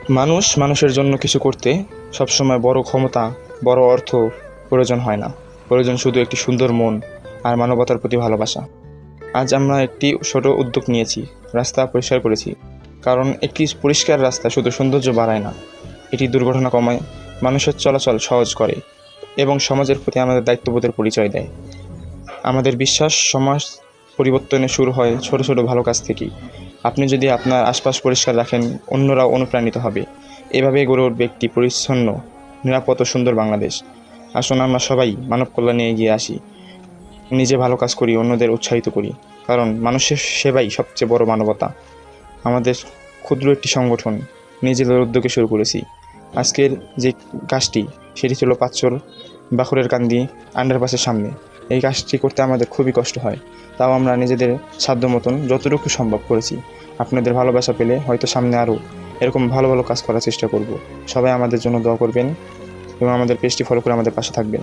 মানুষ মানুষের জন্য কিছু করতে সবসময় বড় ক্ষমতা, বড় অর্থ প্রয়োজন হয় না। প্রয়োজন শুধু একটি সুন্দর মন আর মানবতার প্রতি ভালোবাসা। আজ আমরা একটি ছোট উদ্যোগ নিয়েছি, রাস্তা পরিষ্কার করেছি। কারণ একটি পরিষ্কার রাস্তা শুধু সৌন্দর্য বাড়ায় না, এটি দুর্ঘটনা কমায়, মানুষের চলাচল সহজ করে এবং সমাজের প্রতি আমাদের দায়িত্ববোধের পরিচয় দেয়। আমাদের বিশ্বাস সমাজ পরিবর্তনে শুরু হয় ছোট ছোট ভালো কাজ থেকেই। আপনি যদি আপনার আশপাশ পরিষ্কার রাখেন, অন্যরাও অনুপ্রাণিত হবে। এভাবেই গড়ে উঠবে একটি পরিচ্ছন্ন, নিরাপদ ও সুন্দর বাংলাদেশ। আসুন আমরা সবাই মানব কল্যাণে এগিয়ে আসি, নিজে ভালো কাজ করি, অন্যদের উৎসাহিত করি। কারণ মানুষের সেবাই সবচেয়ে বড় মানবতা। আমাদের ক্ষুদ্র একটি সংগঠন নিজেদের উদ্যোগে শুরু করেছি। আজকের যে কাজটি, সেটি ছিল পাঁচচর বাখুরের কান্দি আন্ডারপাসের সামনে। এই কাজটি করতে আমাদের খুবই কষ্ট হয়, তাও আমরা নিজেদের সাধ্য মতন যতটুকু সম্ভব করেছি। আপনাদের ভালোবাসা পেলে হয়তো সামনে আরও এরকম ভালো ভালো কাজ করার চেষ্টা করব। সবাই আমাদের জন্য দোয়া করবেন এবং আমাদের পেজটি ফলো করে আমাদের পাশে থাকবেন।